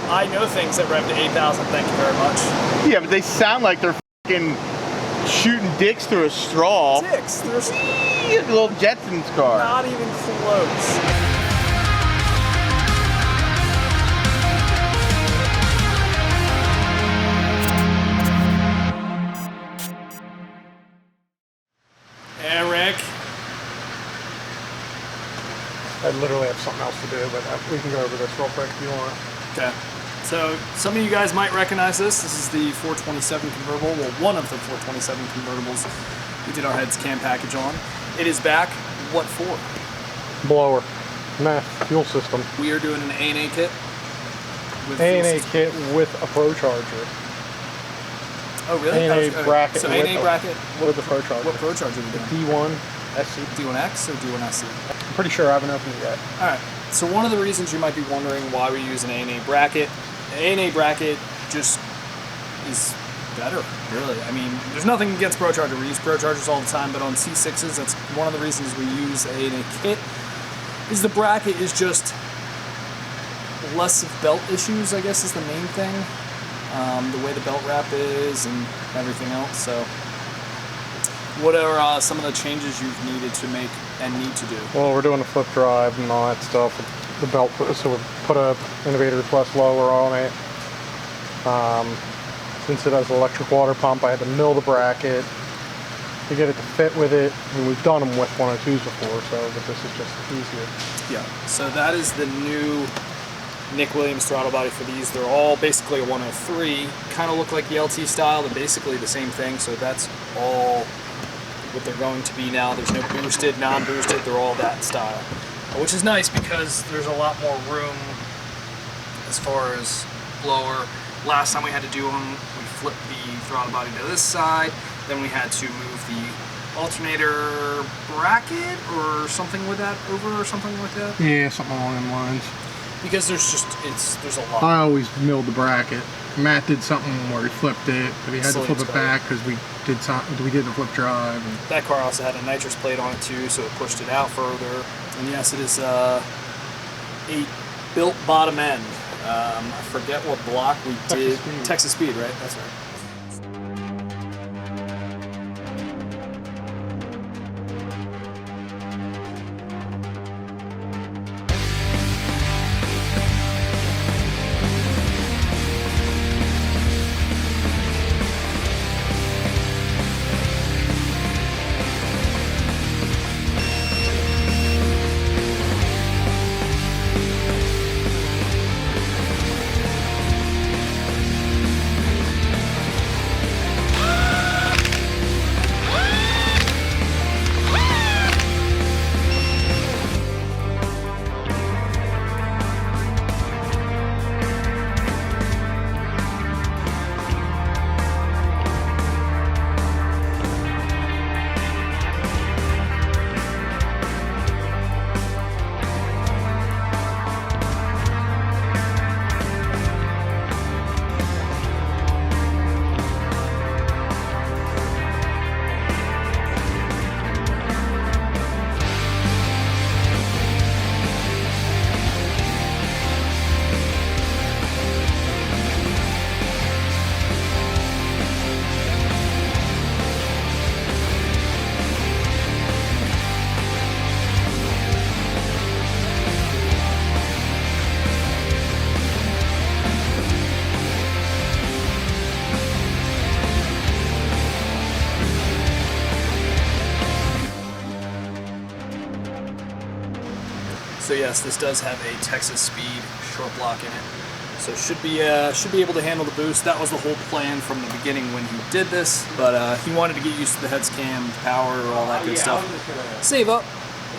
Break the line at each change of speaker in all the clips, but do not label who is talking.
I know things that rev to 8,000, thank you very much.
Yeah, but they sound like they're fucking shooting dicks through a straw.
Dicks through a straw?
A little Jetsons car.
Not even close. Eric.
I literally have something else to do, but we can go over this real quick if you want.
Okay. So some of you guys might recognize this. This is the 427 convertible. Well, one of the 427 convertibles we did our heads cam package on. It is back. What for?
Blower. Meth. Fuel system.
We are doing an A&A kit.
A&A kit with a Pro Charger.
Oh, really?
A&A bracket.
So A&A bracket
with a Pro Charger.
What Pro Charger are we doing?
D1 SC.
D1X or D1 SC?
I'm pretty sure I haven't opened it yet.
Alright, so one of the reasons you might be wondering why we use an A&A bracket, an A&A bracket just is better, really. I mean, there's nothing against Pro Charger. We use Pro Chargers all the time, but on C6s, that's one of the reasons we use A&A kit, is the bracket is just less of belt issues, I guess is the main thing. The way the belt wrap is and everything else, so what are some of the changes you've needed to make and need to do?
Well, we're doing a flip drive and all that stuff. The belt, so we put a Innovator Plus lower on it. Since it has an electric water pump, I had to mill the bracket to get it to fit with it. And we've done them with 102s before, so but this is just easier.
Yeah, so that is the new Nick Williams throttle body for these. They're all basically a 103. Kind of look like the LT style. They're basically the same thing, so that's all what they're going to be now. There's no boosted, non-boosted, they're all that style. Which is nice because there's a lot more room as far as blower. Last time we had to do them, we flipped the throttle body to this side, then we had to move the alternator bracket or something with that over or something like that.
Yeah, something along them lines.
Because there's just, there's a lot.
I always milled the bracket. Matt did something where he flipped it, but he had to flip it back because we did the flip drive. And
that car also had a nitrous plate on it too, so it pushed it out further. And yes, it is a built bottom end. I forget what block we did. Texas Speed, right? That's right. So yes, this does have a Texas Speed short block in it. So should be able to handle the boost. That was the whole plan from the beginning when he did this, but he wanted to get used to the heads cam, power, all that good stuff. Save up.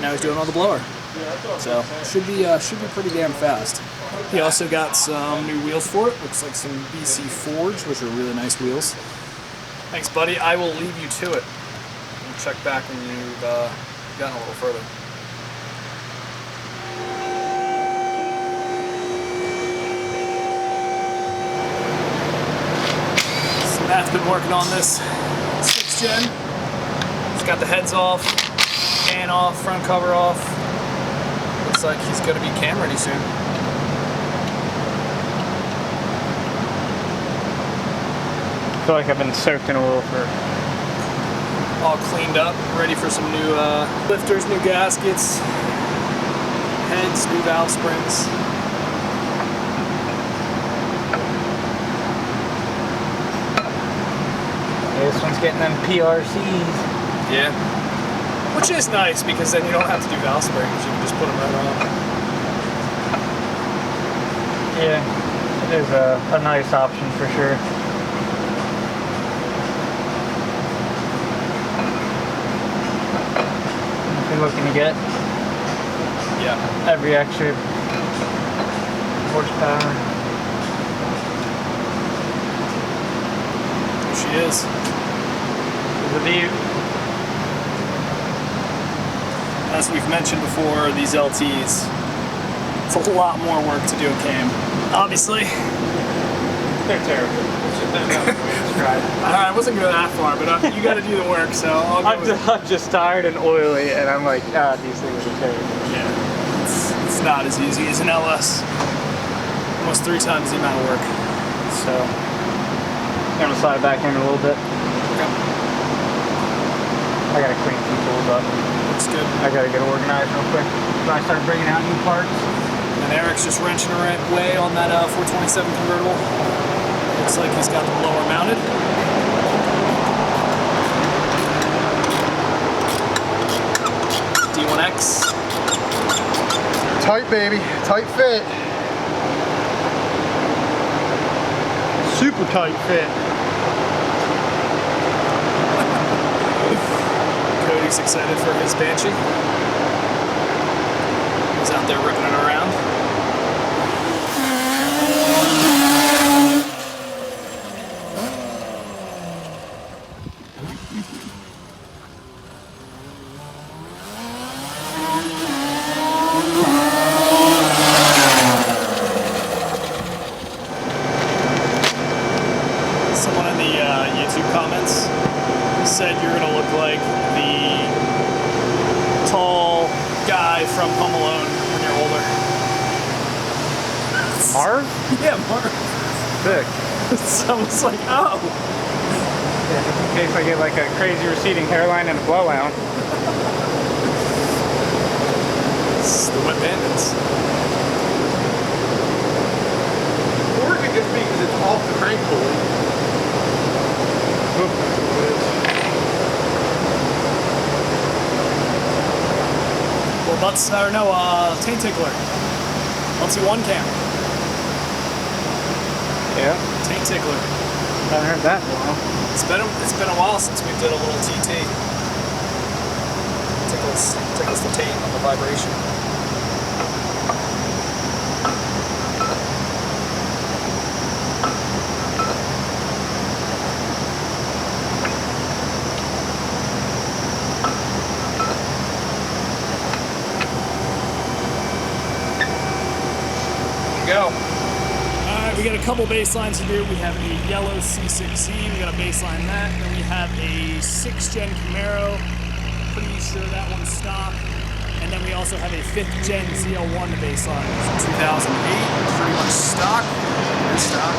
Now he's doing all the blower. So should be pretty damn fast. He also got some new wheels for it. Looks like some BC Forge, which are really nice wheels. Thanks, buddy. I will leave you to it. We'll check back when you've gotten a little further. Matt's been working on this 6th gen. He's got the heads off, can off, front cover off. Looks like he's going to be cam ready soon.
feel like I've been soaked in oil for...
All cleaned up, ready for some new lifters, new gaskets, heads, new valve springs.
Yeah, this one's getting them PRCs.
Yeah. Which is nice because then you don't have to do valve springs, you can just put them right on.
Yeah, it is a nice option for sure. If you're looking to get every extra horsepower.
There she is.
There's a view.
As we've mentioned before, these LTs, it's a lot more work to do a cam. Obviously.
They're terrible.
I wasn't going that far, but you got to do the work, so I'll go with it.
I'm just tired and oily, and I'm like, these things are terrible.
Yeah, it's not as easy as an LS. Almost 3 times the amount of work.
So, I'm gonna slide back in a little bit.
Okay.
I gotta clean some tools up.
Looks good.
I gotta get organized real quick. So I start bringing out new parts.
And Eric's just wrenching away on that 427 convertible. Looks like he's got the blower mounted. D1X.
Tight, baby. Tight fit. Super tight fit.
Cody's excited for his Banshee. He's out there ripping it around. Someone in the YouTube comments said you're gonna look like the tall guy from Home Alone when you're older.
Marv?
Yeah, Mark.
Sick.
So I was like, oh.
Yeah, just in case I get like a crazy receding hairline and a blowout.
It's the Wet Bandits.
Or it could just be because it's off the crank pulley.
Well, butts, or no, taint tickler. LT1 cam.
Yeah.
Taint tickler.
Haven't heard that in a while.
It's been a while since we did a little TT. Tickles the taint on the vibration. Go. Alright, we got a couple baselines to do. We have a yellow C6Z, we got a baseline that, and then we have a 6th gen Camaro. Pretty sure that one's stock. And then we also have a 5th gen ZR1 to baseline. It's 2008, pretty much stock. Very stock.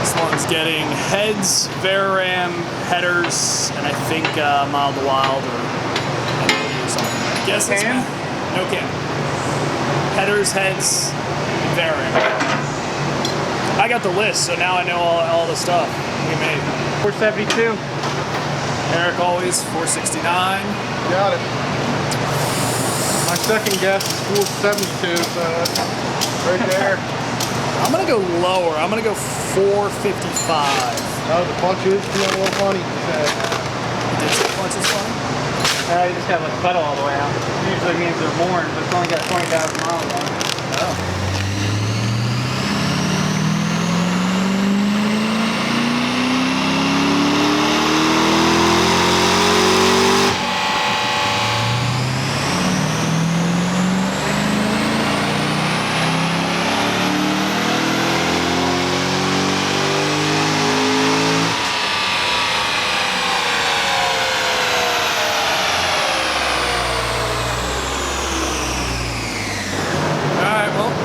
This one's getting heads, Veram, headers, and I think Mild to Wild or something. Guess it's
cam?
No cam. Headers, heads, Veram. I got the list, so now I know all the stuff we made.
472.
Eric always 469.
Got it. My second guess is 472, so that's right there.
I'm gonna go lower. I'm gonna go 455.
Oh, the punch is feeling a little funny.
Did you say punch is funny?
You just gotta let the pedal all the way out. Usually means they're worn, but it's only got 20,000 miles on it.
Oh.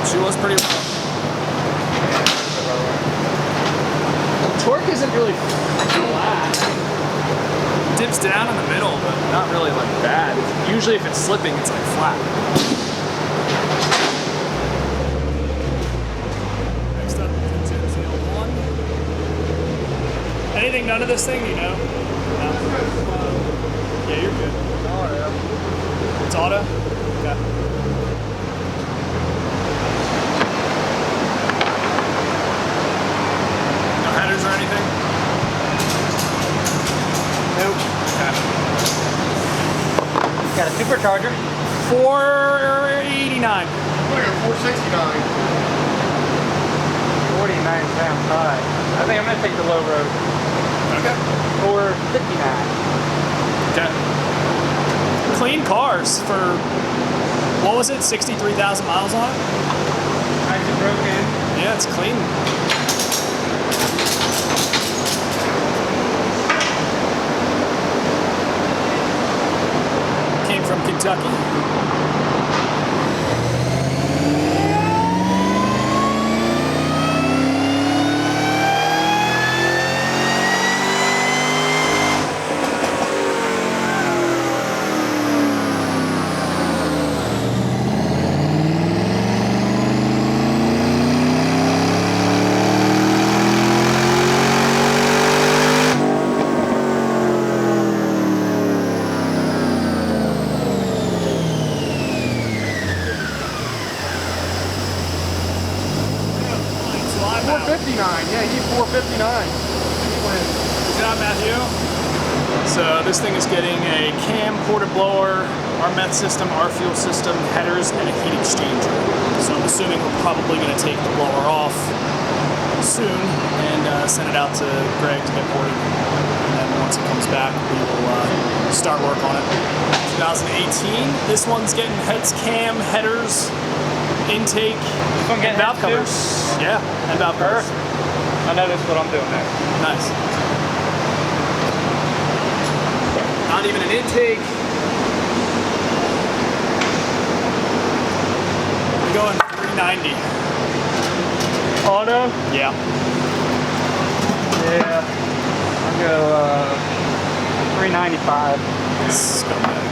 She was pretty low. Torque isn't really flat. It dips down in the middle, but not really like bad. Usually if it's slipping, it's like flat. Next up, C7 ZR1. Anything done to this thing, you know? No? Yeah, you're good. It's auto? Okay. No headers or anything?
Nope.
Okay.
Got a supercharger.
489.
Look at 469.
49 sounds high. I think I'm gonna take the low road.
Okay.
459.
Okay. Clean cars for, what was it, 63,000 miles on it?
Nice and broken.
Yeah, it's clean. Came from Kentucky. So I'm out.
459. Yeah, he's 459.
Good job, Matthew. So this thing is getting a cam, ported blower, our Meth System, our fuel system, headers, and a heat exchanger. So I'm assuming we're probably going to take the blower off soon and send it out to Greg to get ported. And then once it comes back, we will start work on it. 2018. This one's getting heads, cam, headers, intake,
This one
and
getting
valve
heads
covers. Yeah, and valve covers.
I know that's what I'm doing next.
Nice. Not even an intake. I'm going 390.
Auto?
Yeah.
Yeah. I'll go 395.
Scumbag.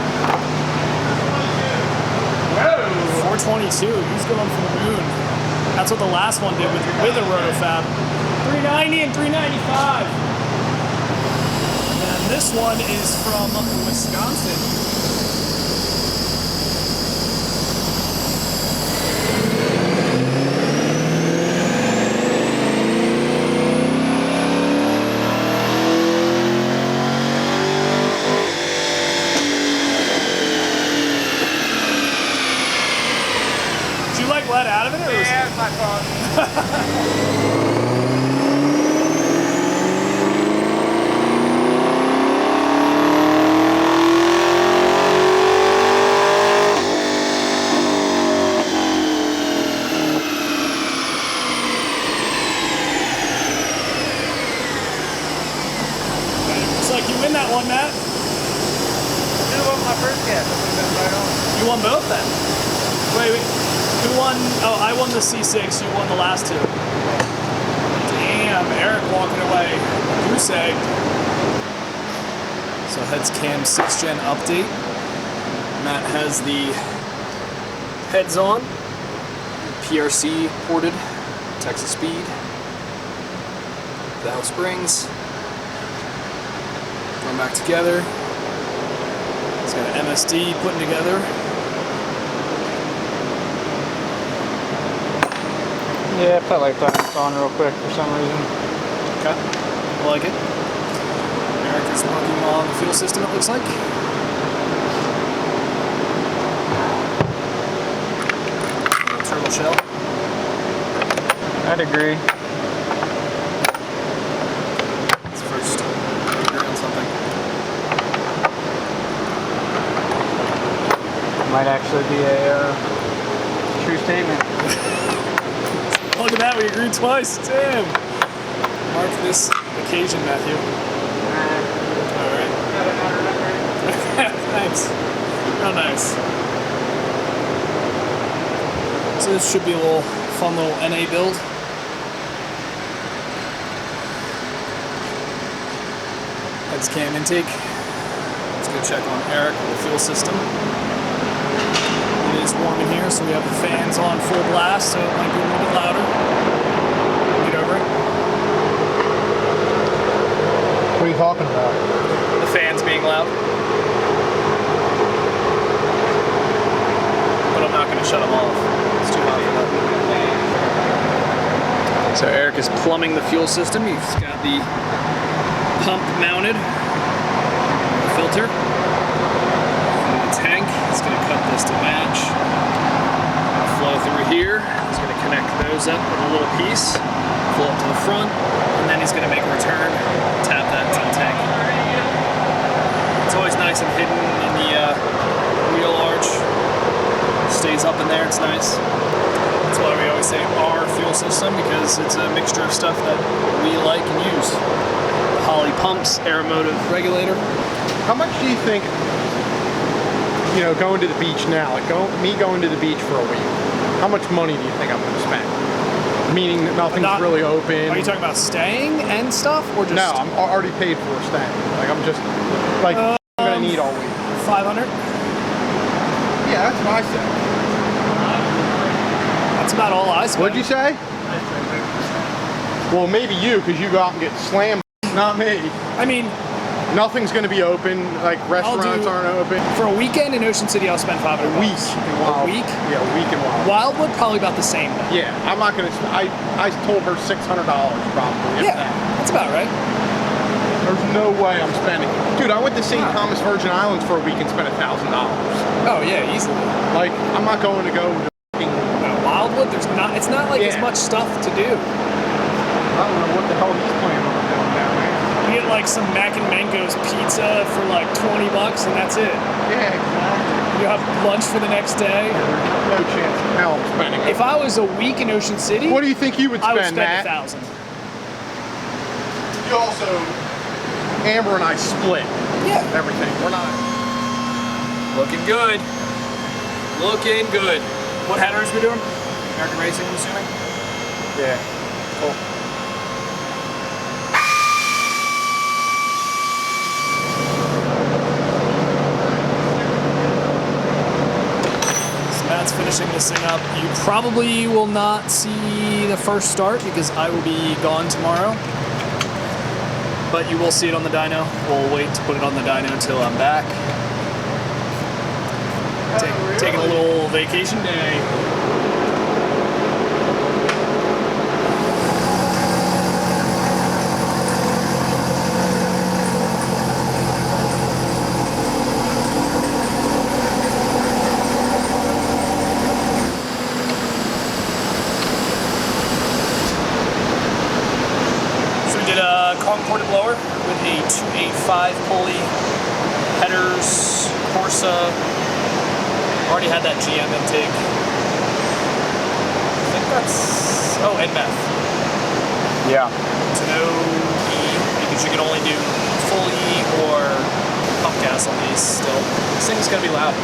422. He's going for the moon. That's what the last one did with a rotofab. 390 and 395. And this one is from Wisconsin. Did you like let out of it, or was
Yeah, it's my fault.
Looks like you win that one, Matt.
This was my first guess. Right on.
You won both then. Wait, who won? Oh, I won the C6. You won the last two. Damn, Eric walking away. Goose egg. So heads cam 6th gen update. Matt has the heads on. PRC ported. Texas speed. Valve springs. Going back together. It's got an MSD putting together.
Yeah, I felt like putting this on real quick for some reason.
Okay, I like it. Eric is working on the fuel system, it looks like. Little turtle shell.
I'd agree.
It's first. Agree on something.
Might actually be a true statement.
Look at that, we agreed twice. Damn. Mark this occasion, Matthew. Alright. Thanks. Real nice. So this should be a little fun little NA build. That's cam intake. Let's go check on Eric with the fuel system. It is warm in here, so we have the fans on full blast, so it might be a little bit louder. Get over it.
What are you talking about?
The fans being loud. But I'm not going to shut them off. It's too hot for that. So Eric is plumbing the fuel system. He's got the pump mounted, filter, and the tank. He's going to cut this to match. Flow through here. He's going to connect those up with a little piece, flow up to the front, and then he's going to make a return, tap that to the tank. It's always nice and hidden in the wheel arch. Stays up in there, it's nice. That's why we always say our fuel system, because it's a mixture of stuff that we like and use. The Holley pumps, Aeromotive regulator.
How much do you think, you know, going to the beach now, like going to the beach for a week, how much money do you think I'm going to spend? Meaning that nothing's really open.
Are you talking about staying and stuff, or just?
No, I'm already paid for staying. Like I'm just, like I'm going to need all week.
500?
Yeah, that's what I said.
That's about all I spent.
What'd you say? Well, maybe you, because you go out and get slammed. Not me.
I mean,
nothing's going to be open. Like restaurants aren't open.
For a weekend in Ocean City, I'll spend 500
A week
bucks.
in
A
Wildwood.
week?
Yeah, a week in Wildwood.
Wildwood, probably about the same.
Yeah, I'm not going to. I told her $600 probably.
Yeah, that's about right.
There's no way I'm spending. Dude, I went to St. Thomas Virgin Islands for a week and spent $1,000.
Oh yeah, easily.
Like I'm not going to go to
Wildwood, there's not. It's not like as much stuff to do.
I don't know what the hell he's planning on doing down there.
You get like some Mac and Mango's pizza for like 20 bucks and that's it.
Yeah, exactly.
You have lunch for the next day.
No chance in hell I'm spending it.
If I was a week in Ocean City,
what do you think you would spend,
I would spend
Matt?
$1,000.
You also, Amber and I split.
Yeah.
Everything. We're not.
Looking good. Looking good. What headers we doing? American Racing, I'm assuming?
Yeah. Cool.
So Matt's finishing this thing up. You probably will not see the first start because I will be gone tomorrow. But you will see it on the dyno. We'll wait to put it on the dyno until I'm back. Taking a little vacation day. So we did a Concord blower with a 285 pulley, headers, Corsa. Already had that GM intake. I think that's, oh, and meth.
Yeah.
To no E, because you can only do full E or pump gas on these still. This thing's gonna be loud.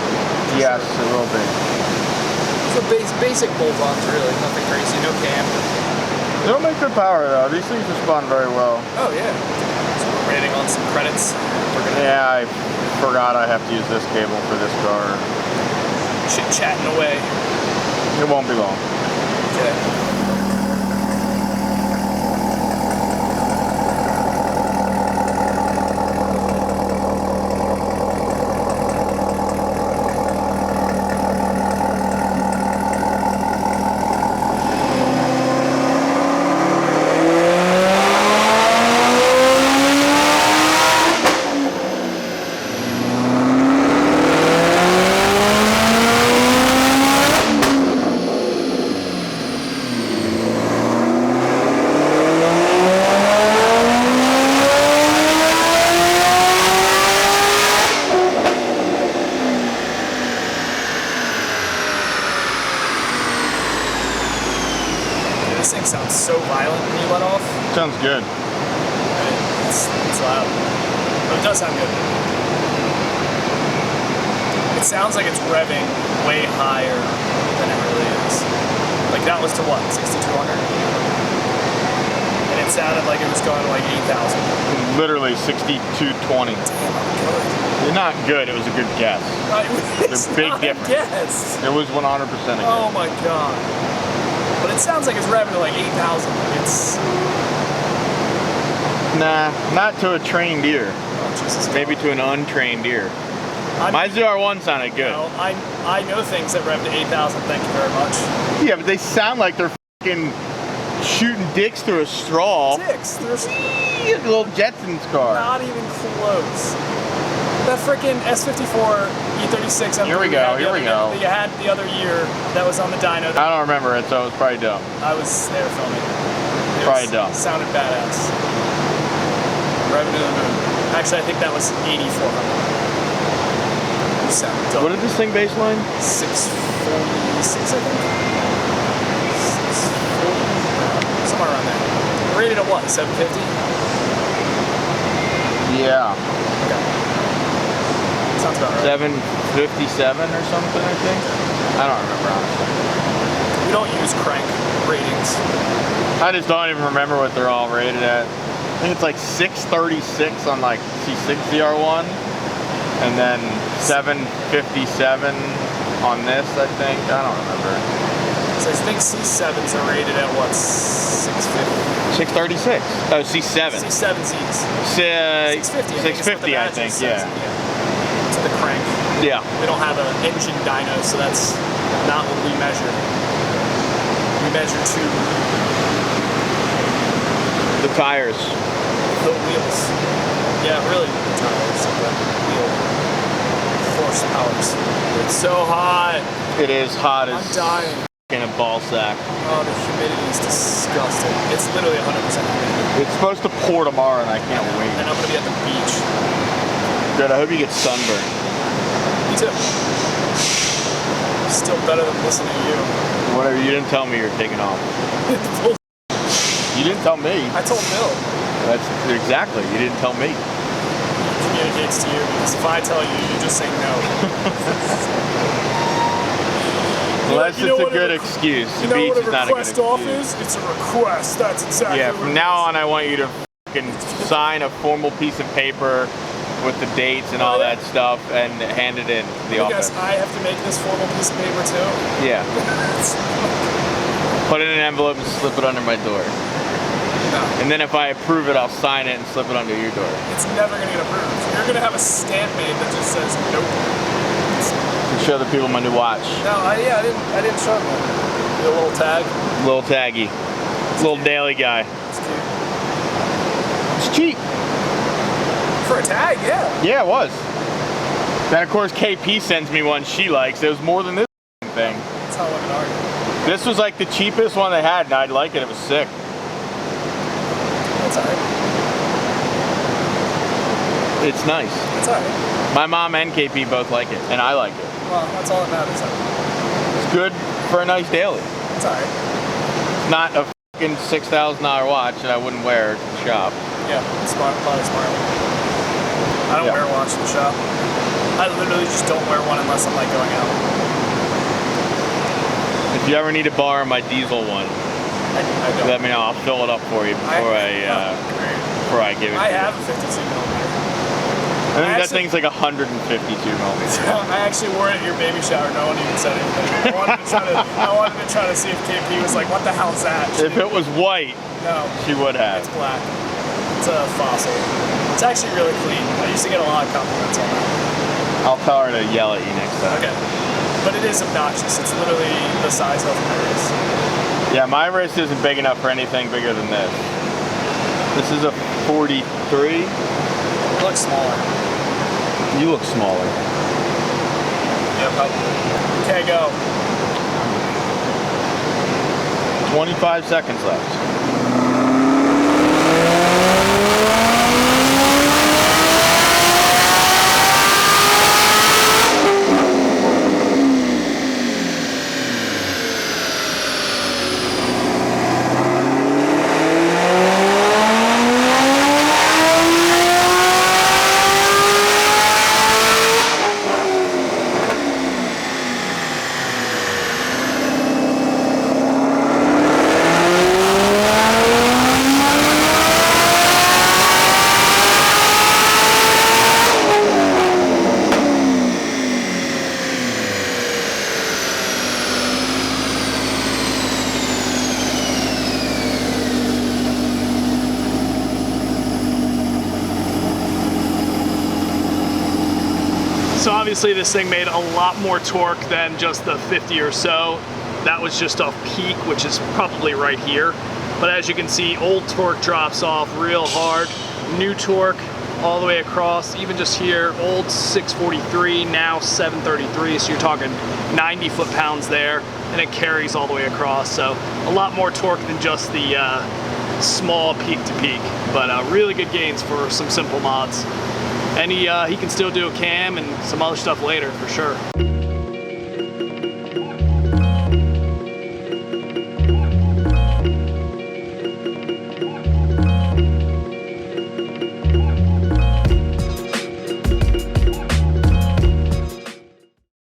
Yes, it will be.
So basic bolt-ons really, nothing crazy, no cam.
They'll make good power though. These things respond very well.
Oh yeah. So we're waiting on some credits.
Yeah, I forgot I have to use this cable for this car.
Chit-chatting away.
It won't be long.
Okay. This thing sounds so violent when you let off.
Sounds good.
It's loud. But it does sound good. It sounds like it's revving way higher than it really is. Like that was to what, 6,200? And it sounded like it was going to like 8,000.
Literally 6220.
Damn, I'm good.
You're not good. It was a good guess.
It's
a big
not
difference.
A guess.
It was 100% a guess.
Oh my god. But it sounds like it's revving to like 8,000. It's...
Nah, not to a trained ear.
Oh, Jesus.
Maybe to an untrained ear. My ZR1 sounded good.
No, I know things that rev to 8,000, thank you very much.
Yeah, but they sound like they're fucking shooting dicks through a straw.
Dicks, there's
Little Jetsons car.
not even close. That freaking S54 E36 M3
Here we go, here we go.
that you had the other year that was on the dyno.
I don't remember it, so it was probably dumb.
I was there filming it.
Probably dumb.
Sounded badass. Revving to the moon. Actually, I think that was 8,400. Sounded dumb.
What is this thing baseline?
646, I think. 640, somewhere around there. Rated at what? 750?
Yeah.
Okay. Sounds about right.
757 or something, I think. I don't remember honestly.
We don't use crank ratings.
I just don't even remember what they're all rated at. I think it's like 636 on like C6 ZR1, and then 757 on this, I think. I don't remember.
So I think C7s are rated at what? 650?
636. Oh, C7.
C7Zs.
650, I think, yeah.
To the crank.
Yeah.
We don't have an engine dyno, so that's not what we measure. We measure to
The tires.
the wheels. Yeah, really, the tires of the wheel horsepowers. It's so hot.
It is hot
I'm
as
dying.
in a ball sack.
Oh, the humidity is disgusting. It's literally 100% humidity.
It's supposed to pour tomorrow, and I can't wait.
And I'm gonna be at the beach.
Good. I hope you get sunburned.
Me too. Still better than listening to you.
Whatever. You didn't tell me you're taking off. You didn't tell me.
I told Bill.
That's exactly. You didn't tell me.
He communicates to you because if I tell you, you just say no.
Unless
You know
it's a
what
good
a-
excuse.
You
The
know
beach
what a
is not a good
request off
excuse.
is? It's a request. That's exactly
Yeah,
what
from
it
now
is.
on, I want you to fucking sign a formal piece of paper with the dates and all that stuff and hand it in to the
I
office.
guess I have to make this formal piece of paper too.
Yeah. Put it in an envelope and slip it under my door.
No,
And then if I approve it, I'll sign it and slip it under your door.
it's never gonna get approved. You're gonna have a stamp made that just says nope.
And show the people my new watch.
No, I didn't show them. The little tag.
Little taggy. Little daily guy.
It's cute.
It's cheap.
For a tag, yeah.
Yeah, it was. Then of course KP sends me one she likes. It was more than this thing.
That's how women are.
This was like the cheapest one they had, and I'd like it. It was sick.
That's alright.
It's nice.
That's alright.
My mom and KP both like it, and I like it.
Well, that's all that matters.
It's good for a nice daily.
It's alright.
It's not a fucking $6,000 watch that I wouldn't wear to the shop.
Yeah, smart, probably smart. I don't
Yeah.
wear a watch in the shop. I literally just don't wear one unless I'm like going out.
If you ever need to borrow my diesel one,
I don't.
let me know. I'll fill it up for you before before I give it to
I
you.
have a 52 millimeter.
I think that
actually-
thing's like 152 millimeters.
I actually wore it at your baby shower. No one even said anything. I wanted to try to see if KP was like, "What the hell is that?"
If it was white,
No,
she would have.
it's black. It's a fossil. It's actually really clean. I used to get a lot of compliments on that.
I'll tell her to yell at you next time.
Okay, but it is obnoxious. It's literally the size of my wrist.
Yeah, my wrist isn't big enough for anything bigger than this. This is a 43.
It looks smaller.
You look smaller.
Yeah, probably. Okay, go.
25 seconds left.
Obviously this thing made a lot more torque than just the 50 or so. That was just off peak, which is probably right here. But as you can see, old torque drops off real hard. New torque all the way across, even just here, old 643, now 733, so you're talking 90 foot-pounds there, and it carries all the way across. So a lot more torque than just the small peak to peak, but really good gains for some simple mods. And he can still do a cam and some other stuff later for sure.